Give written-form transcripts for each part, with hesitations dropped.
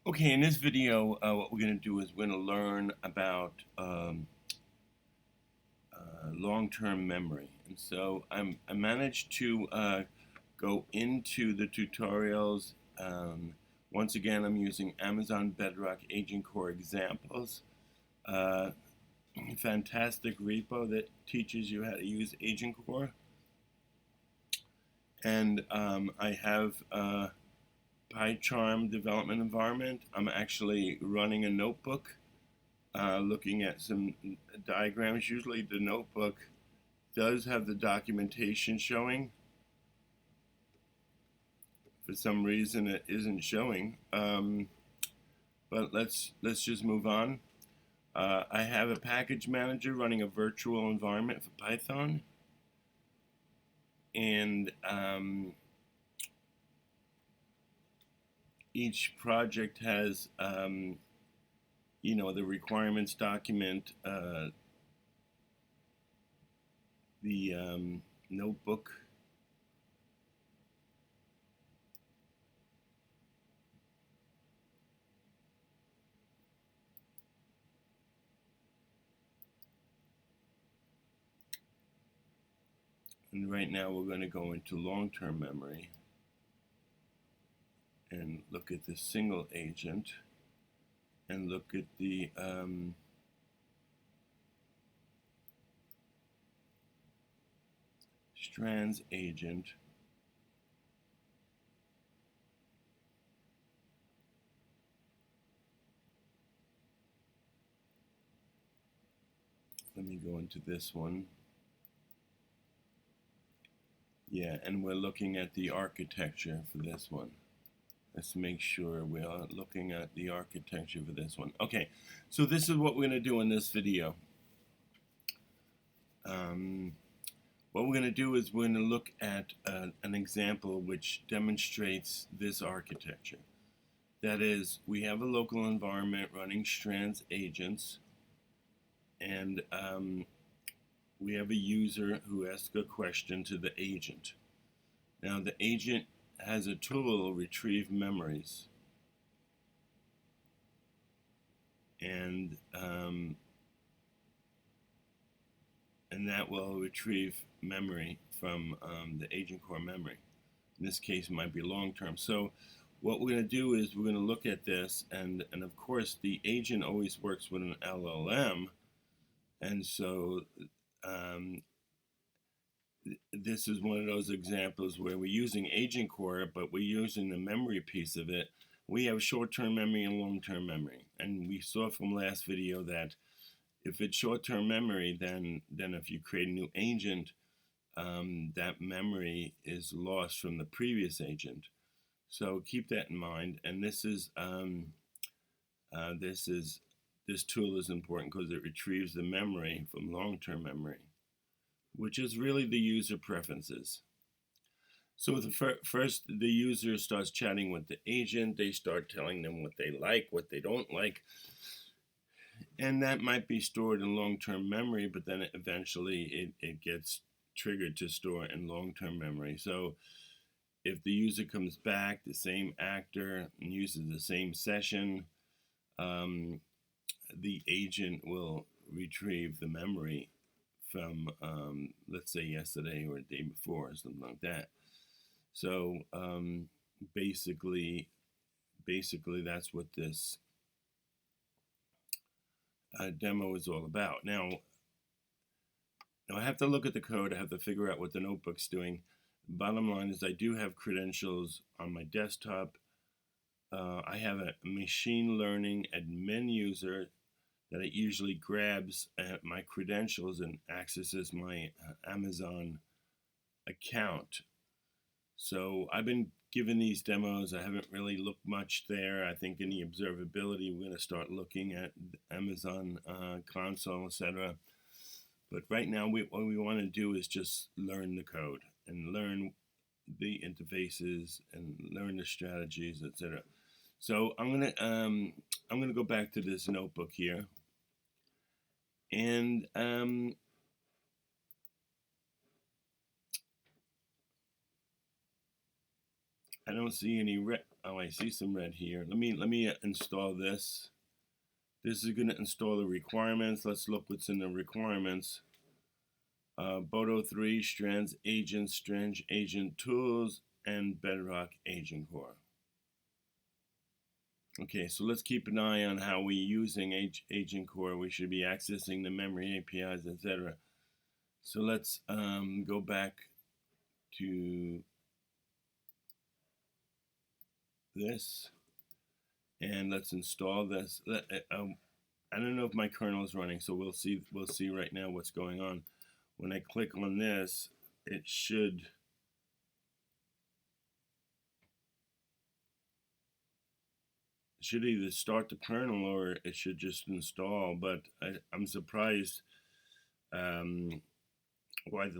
Okay, in this video, what we're going to do is we're going to learn about long-term memory. And so I managed to go into the tutorials. Once again, I'm using Amazon Bedrock Agentcore examples. Uh, Fantastic repo that teaches you how to use Agentcore. And I have PyCharm development environment. I'm actually running a notebook, looking at some diagrams. Usually the notebook does have the documentation showing. For some reason it isn't showing, but let's just move on. I have a package manager running a virtual environment for Python, and each project has the requirements document, the notebook, and right now we're going to go into long-term memory and look at the single agent and look at the strands agent. Let me go into this one. Yeah, and we're looking at the architecture for this one. Let's make sure we are looking at the architecture for this one. Okay, so this is what we're going to do in this video. What we're going to do is we're going to look at an example which demonstrates this architecture. That is, we have a local environment running strands agents, and we have a user who asks a question to the agent. Now the agent has a tool to retrieve memories, and that will retrieve memory from the Agentcore memory. In this case, it might be long-term. So what we're going to do is we're going to look at this, and of course the agent always works with an LLM, and so this is one of those examples where we're using Agentcore, but we're using the memory piece of it. We have short-term memory and long-term memory, and we saw from last video that if it's short-term memory, then if you create a new agent, that memory is lost from the previous agent. So keep that in mind. And this tool is important because it retrieves the memory from long-term memory, which is really the user preferences. So first, the user starts chatting with the agent. They start telling them what they like, what they don't like. And that might be stored in long-term memory, but then eventually it gets triggered to store in long-term memory. So if the user comes back, the same actor, and uses the same session, the agent will retrieve the memory from, let's say, yesterday or the day before, or something like that. So basically that's what this demo is all about. Now I have to look at the code. I have to figure out what the notebook's doing. Bottom line is I do have credentials on my desktop. I have a machine learning admin user that it usually grabs my credentials and accesses my Amazon account. So I've been given these demos. I haven't really looked much there. I think in the observability, we're going to start looking at Amazon console, etc. But right now, what we want to do is just learn the code and learn the interfaces and learn the strategies, etc. So I'm gonna go back to this notebook here, and I don't see any Oh, I see some red here. Let me install this. This is going to install the requirements. Let's look what's in the requirements. Boto 3, Strands Agent, Strange Agent Tools, and Bedrock Agentcore. Okay, so let's keep an eye on how we're using Agentcore. We should be accessing the memory APIs, etc. So let's go back to this, and let's install this. I don't know if my kernel is running, so we'll see right now what's going on. When I click on this, it should either start the kernel or it should just install. But I'm surprised why the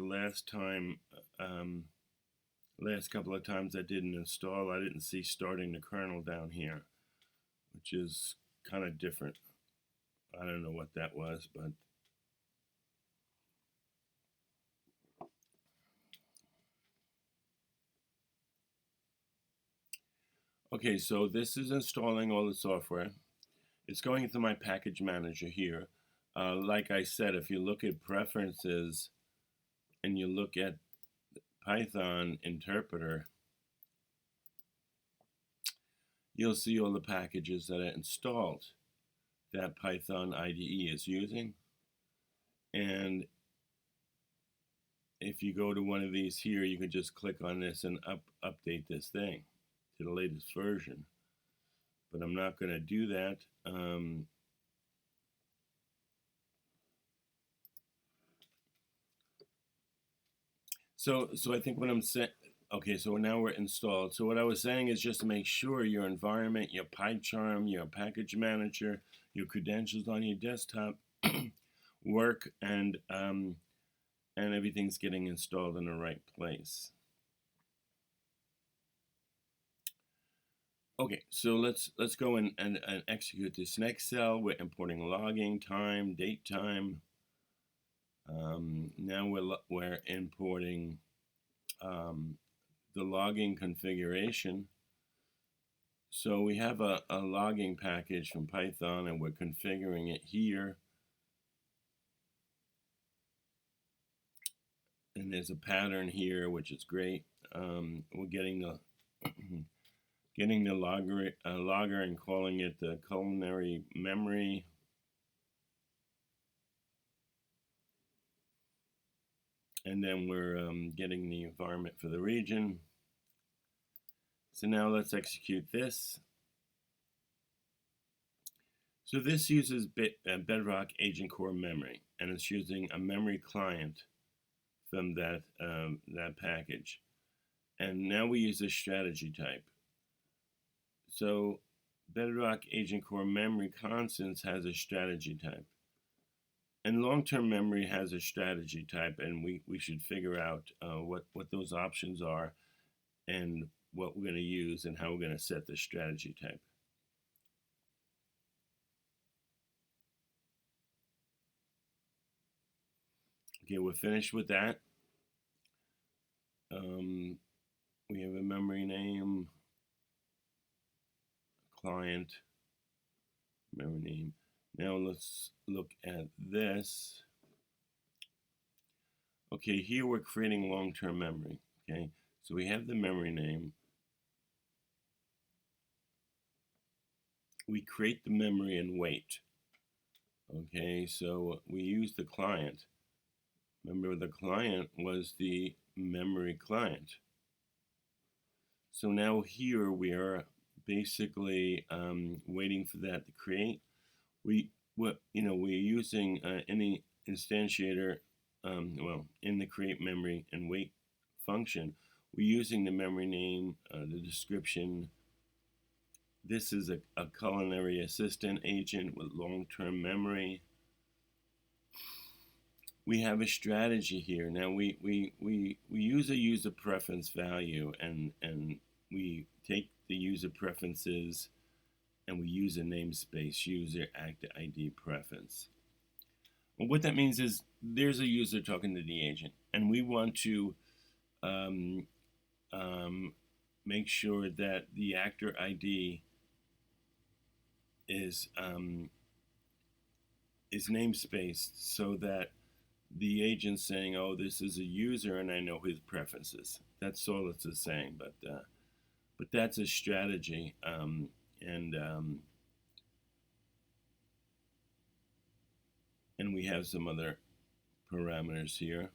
last couple of times I didn't install, I didn't see starting the kernel down here, which is kind of different. I don't know what that was, but okay, so this is installing all the software. It's going into my package manager here. Like I said, if you look at preferences and you look at Python interpreter, you'll see all the packages that are installed that Python IDE is using. And if you go to one of these here, you can just click on this and update this thing to the latest version. But I'm not going to do that. So I think what I'm saying, okay, so now we're installed. So what I was saying is just to make sure your environment, your PyCharm, your package manager, your credentials on your desktop work, and everything's getting installed in the right place. Okay, so let's go and execute this next cell. We're importing logging, time, date time. Now we're importing the logging configuration. So we have a logging package from Python, and we're configuring it here. And there's a pattern here, which is great. We're getting the logger and calling it the culinary memory. And then we're getting the environment for the region. So now let's execute this. So this uses Bedrock Agentcore memory, and it's using a memory client from that package. And now we use a strategy type. So Bedrock Agentcore memory constants has a strategy type. And long-term memory has a strategy type, and we should figure out what those options are and what we're going to use and how we're going to set the strategy type. Okay, we're finished with that. We have a memory name, client, memory name. Now let's look at this. Okay, here we're creating long-term memory. Okay, so we have the memory name. We create the memory and wait. Okay, so we use the client. Remember, the client was the memory client. So now here we are basically waiting for that to create. We're using any instantiator. In the create memory and wait function, we're using the memory name, the description. This is a culinary assistant agent with long-term memory. We have a strategy here. Now we use a user preference value, and we take the user preferences and we use a namespace, user act ID preference. Well, what that means is there's a user talking to the agent, and we want to make sure that the actor ID is namespaced so that the agent's saying, "Oh, this is a user, and I know his preferences." That's all it's saying, but that's a strategy, and and we have some other parameters here.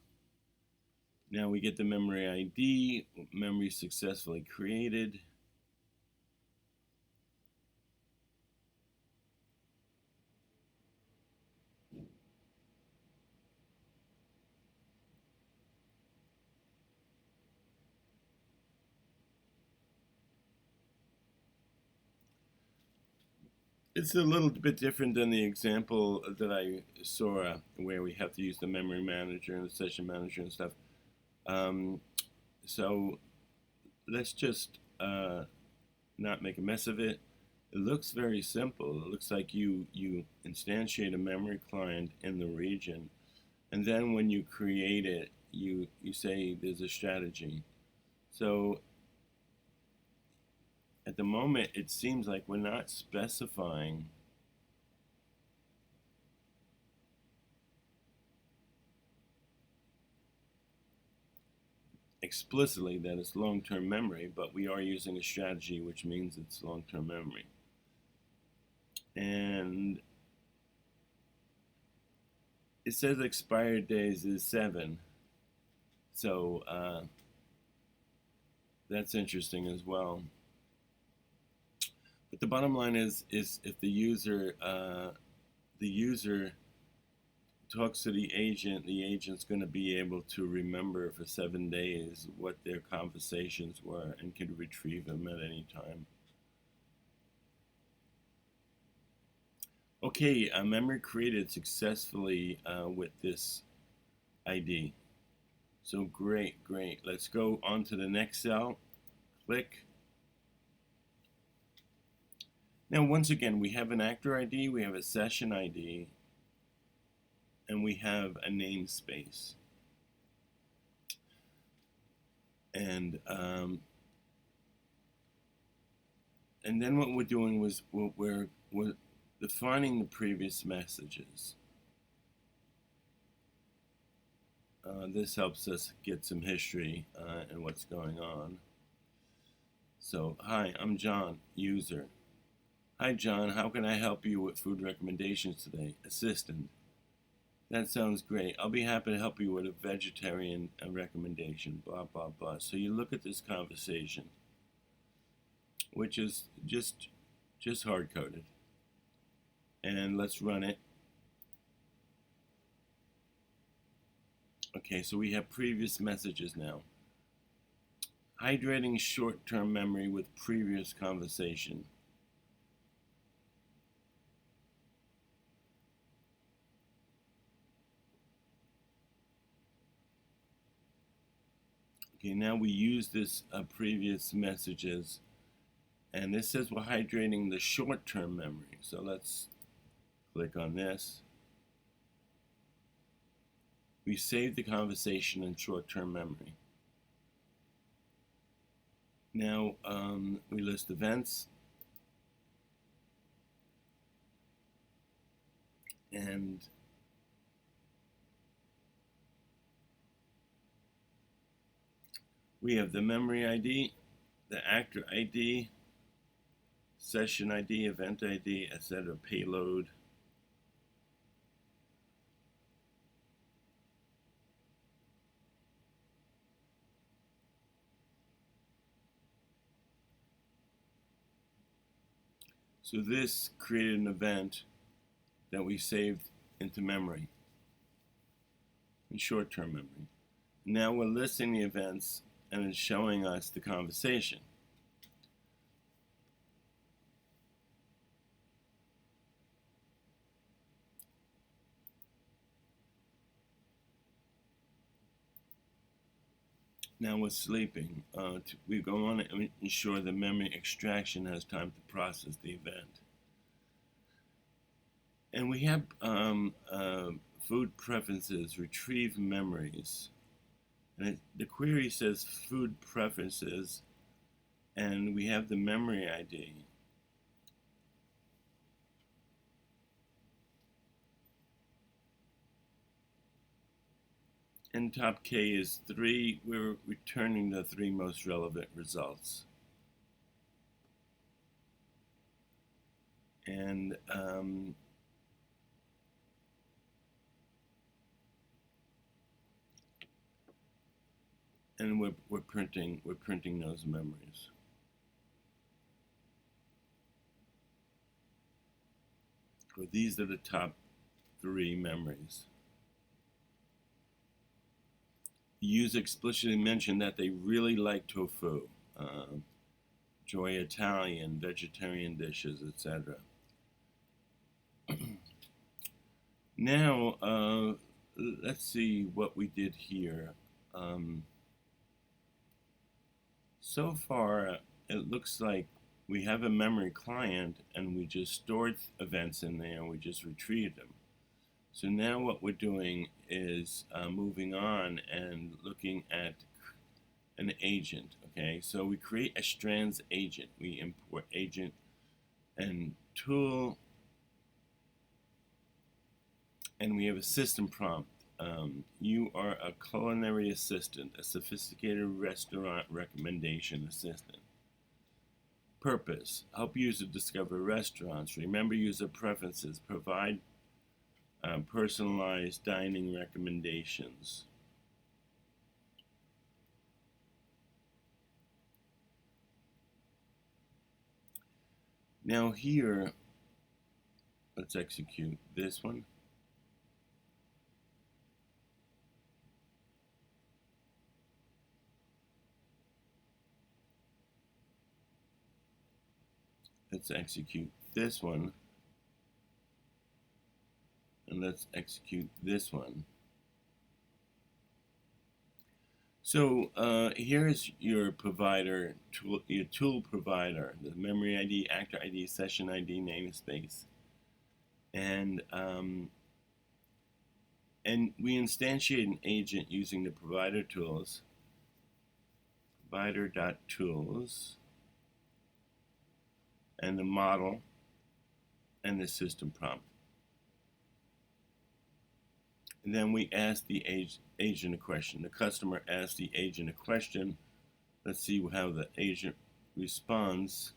Now we get the memory ID, memory successfully created. It's a little bit different than the example that I saw where we have to use the memory manager and the session manager and stuff. Um, so let's just not make a mess of it. It looks very simple. It looks like you instantiate a memory client in the region, and then when you create it, you say there's a strategy. So at the moment, it seems like we're not specifying explicitly that it's long-term memory, but we are using a strategy, which means it's long-term memory. And it says expired days is 7, so that's interesting as well. But the bottom line is if the user talks to the agent's going to be able to remember for 7 days what their conversations were and can retrieve them at any time. Okay, memory created successfully with this ID. So great. Let's go on to the next cell. Click. Now, once again, we have an actor ID, we have a session ID, and we have a namespace. And then what we're doing was we're defining the previous messages. This helps us get some history and what's going on. So, hi, I'm John, user. Hi, John, how can I help you with food recommendations today? Assistant. That sounds great. I'll be happy to help you with a vegetarian recommendation, blah, blah, blah. So you look at this conversation, which is just hard-coded. And let's run it. Okay, so we have previous messages now. Hydrating short-term memory with previous conversation. Okay, now we use this previous messages, and this says we're hydrating the short-term memory. So let's click on this. We save the conversation in short-term memory. Now we list events, and we have the memory ID, the actor ID, session ID, event ID, etc., payload. So this created an event that we saved into memory, in short-term memory. Now we're listing the events and it's showing us the conversation. Now we're sleeping. We go on and ensure the memory extraction has time to process the event. And we have food preferences, retrieve memories. And the query says food preferences, and we have the memory ID. And top K is 3. We're returning the 3 most relevant results. And we're printing those memories. So these are the top 3 memories. The user explicitly mentioned that they really like tofu, enjoy Italian, vegetarian dishes, etc. Now, let's see what we did here. So far, it looks like we have a memory client and we just stored events in there and we just retrieved them. So now what we're doing is moving on and looking at an agent. Okay, so we create a strands agent. We import agent and tool, and we have a system prompt. You are a culinary assistant, a sophisticated restaurant recommendation assistant. Purpose: help user discover restaurants, remember user preferences, provide personalized dining recommendations. Now here, let's execute this one. Let's execute this one. And let's execute this one. So here's your provider, your tool provider, the memory ID, actor ID, session ID, namespace. And we instantiate an agent using the provider tools, provider.tools, and the model, and the system prompt. And then we ask the agent a question. The customer asks the agent a question. Let's see how the agent responds.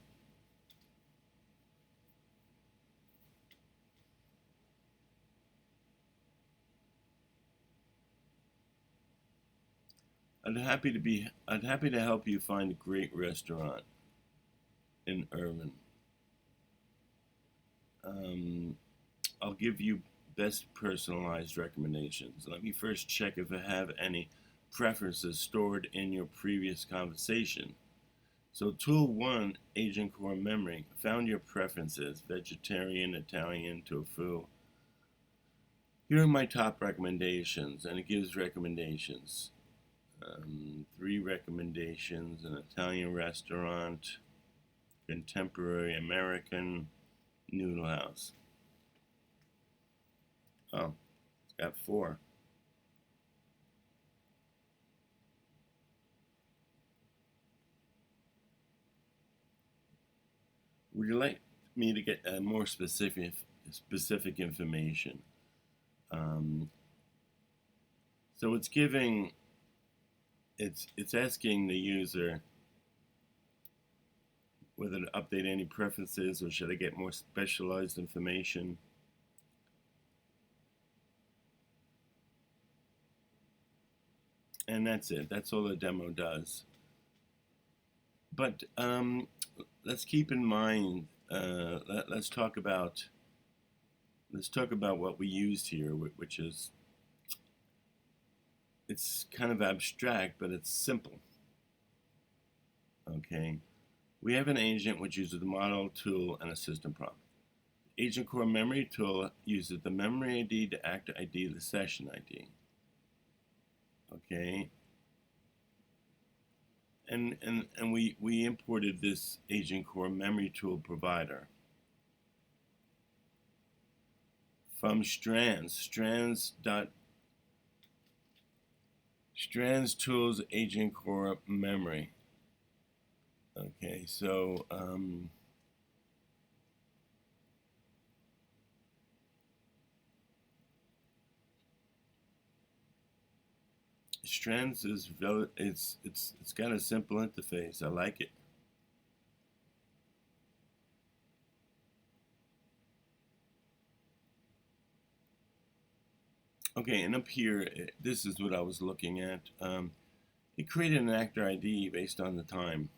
I'd happy to help you find a great restaurant in Irvine. I'll give you best personalized recommendations. Let me first check if I have any preferences stored in your previous conversation. So tool 1, Agentcore memory, found your preferences, vegetarian, Italian, tofu. Here are my top recommendations, and it gives recommendations. 3 recommendations: an Italian restaurant, contemporary American, noodle house. Oh, it's got 4. Would you like me to get more specific information? So it's giving, it's asking the user whether to update any preferences or should I get more specialized information. And that's it. That's all the demo does. But let's keep in mind. Let's talk about what we used here, which is, it's kind of abstract, but it's simple. Okay, we have an agent which uses the model tool and a system prompt. Agentcore memory tool uses the memory ID, the actor ID, the session ID. Okay, and we imported this Agentcore memory tool provider from strands tools Agentcore memory. Okay, so Strands is it's got a simple interface. I like it. Okay, and up here, this is what I was looking at. It created an actor ID based on the time.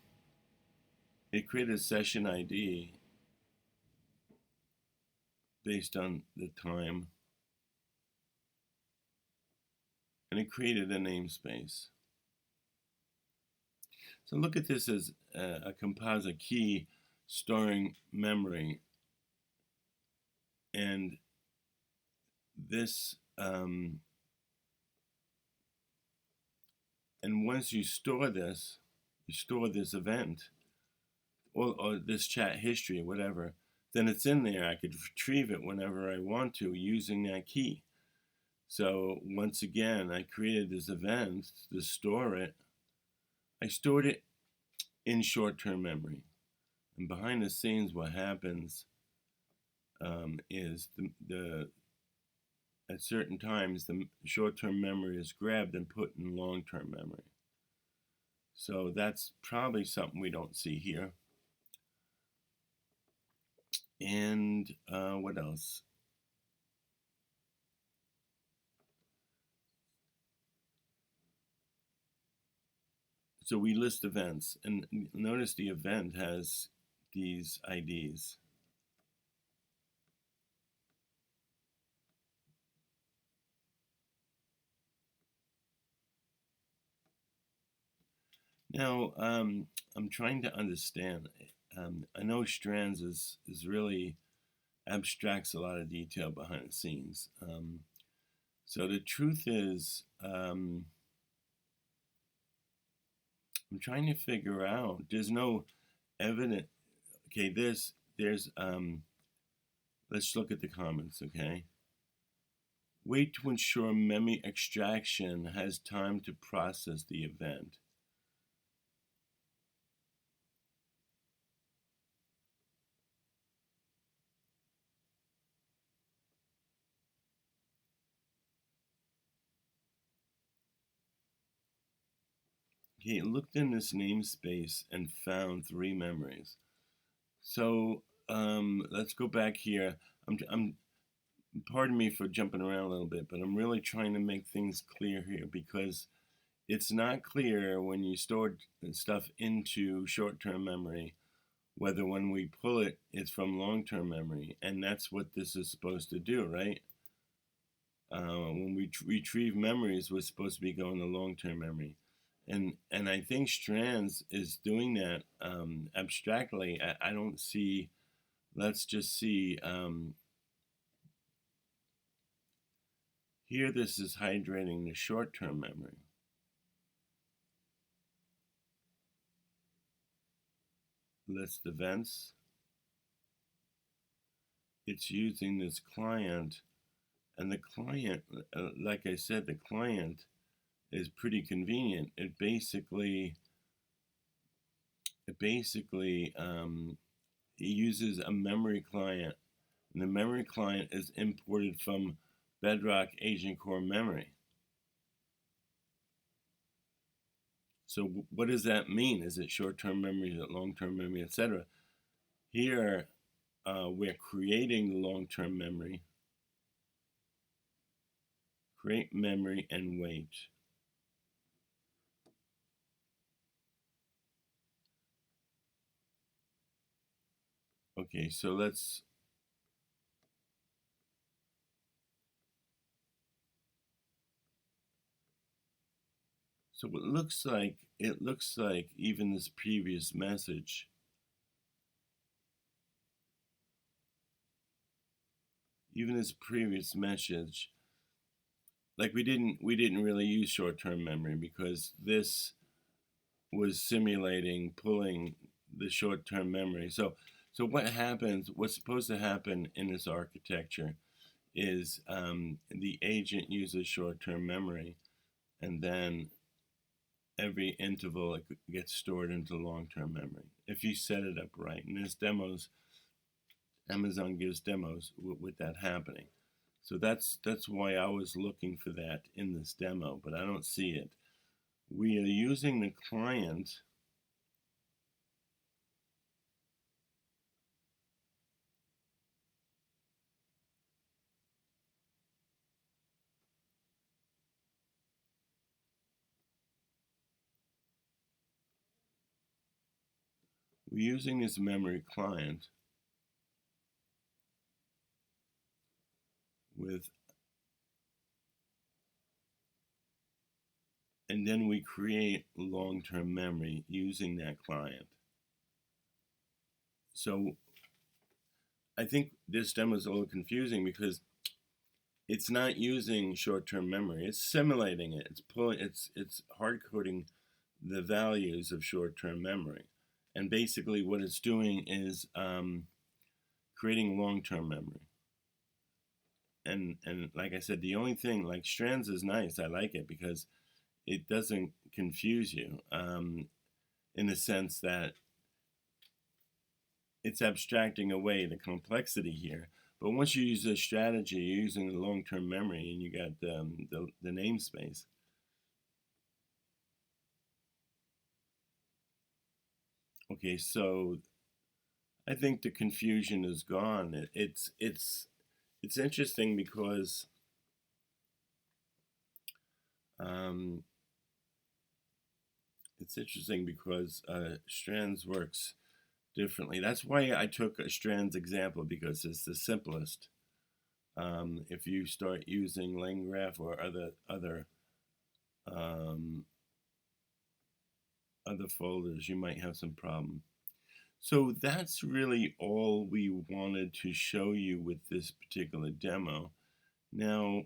It created a session ID based on the time, and it created a namespace. So look at this as a composite key storing memory, and this and once you store this event or this chat history or whatever, then it's in there. I could retrieve it whenever I want to using that key. So once again, I created this event to store it. I stored it in short-term memory. And behind the scenes, what happens is at certain times, the short-term memory is grabbed and put in long-term memory. So that's probably something we don't see here. And what else? So we list events, and notice the event has these IDs. Now, I'm trying to understand. I know Strands is really abstracts a lot of detail behind the scenes. So the truth is, I'm trying to figure out. There's no evidence. Okay, there's let's look at the comments. Okay, wait to ensure memory extraction has time to process the event. He looked in this namespace and found 3 memories. So let's go back here. Pardon me for jumping around a little bit, but I'm really trying to make things clear here because it's not clear when you store stuff into short-term memory whether when we pull it, it's from long-term memory, and that's what this is supposed to do, right? When we retrieve memories, we're supposed to be going to long-term memory. And I think Strands is doing that abstractly. I don't see, let's just see, here this is hydrating the short-term memory. List events. It's using this client, and the client, like I said, the client is pretty convenient. It basically uses a memory client, and the memory client is imported from Bedrock Agentcore memory. So what does that mean? Is it short-term memory? Is it long-term memory, etc.? Here, we're creating the long-term memory. Create memory and wait. Okay, so let's so it looks like even this previous message like we didn't really use short-term memory because this was simulating pulling the short-term memory. So what happens, what's supposed to happen in this architecture is the agent uses short-term memory, and then every interval it gets stored into long-term memory if you set it up right. And there's demos. Amazon gives demos with that happening. So that's why I was looking for that in this demo, but I don't see it. We are using the client this memory client with, and then we create long-term memory using that client. So I think this demo is a little confusing because it's not using short-term memory. It's simulating it. It's hard coding the values of short-term memory, and basically what it's doing is creating long-term memory. And like I said, the only thing, like strands is nice. I like it because it doesn't confuse you in the sense that it's abstracting away the complexity here. But once you use this strategy, you're using the long-term memory, and you got the namespace. Okay, so I think the confusion is gone. It's interesting because strands works differently. That's why I took a strands example, because it's the simplest. If you start using LangGraph or other folders, you might have some problem. So that's really all we wanted to show you with this particular demo. Now,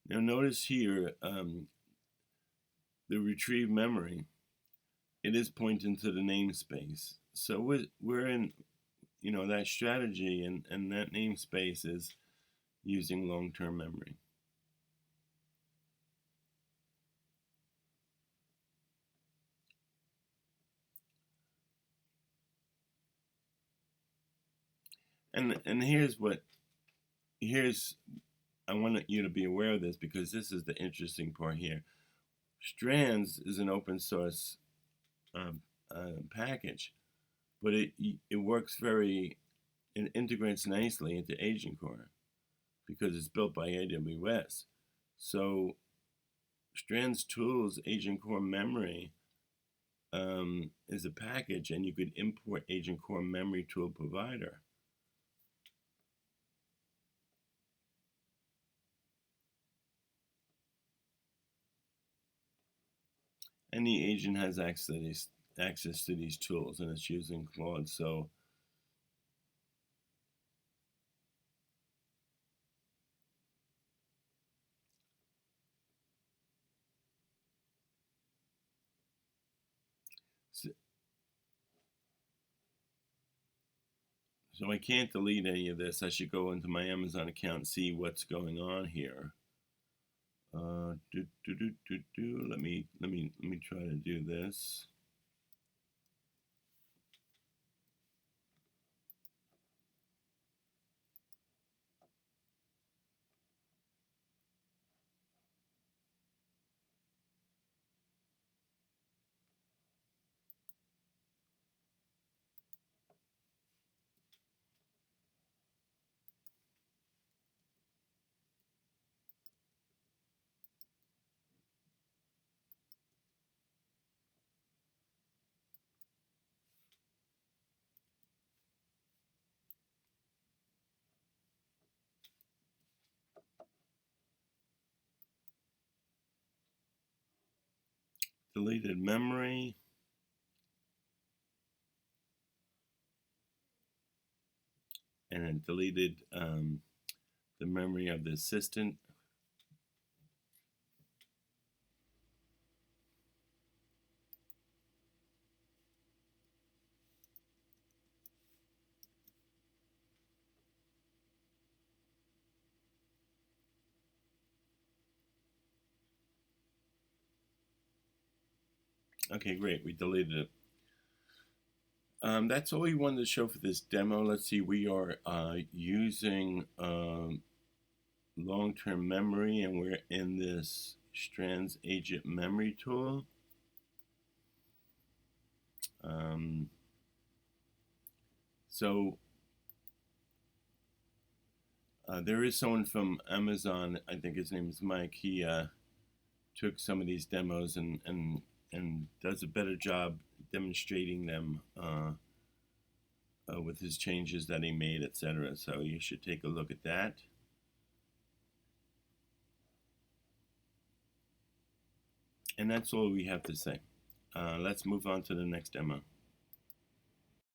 notice here, the retrieve memory, it is pointing to the namespace. So we're in, that strategy, and that namespace is using long-term memory. And I want you to be aware of this, because this is the interesting part here. Strands is an open source package, but it works it integrates nicely into Agentcore because it's built by AWS. So Strands Tools Agentcore Memory is a package, and you could import Agentcore Memory Tool Provider. Any agent has access to these tools, and it's using Claude. So I can't delete any of this. I should go into my Amazon account and see what's going on here. Let me try to do this. Deleted memory. And it deleted the memory of the assistant. Okay, great. We deleted it. That's all we wanted to show for this demo. Let's see, we are using long-term memory, and we're in this Strands Agent Memory tool. So there is someone from Amazon, I think his name is Mike. He took some of these demos and does a better job demonstrating them with his changes that he made, etc. So you should take a look at that. And that's all we have to say. Let's move on to the next demo.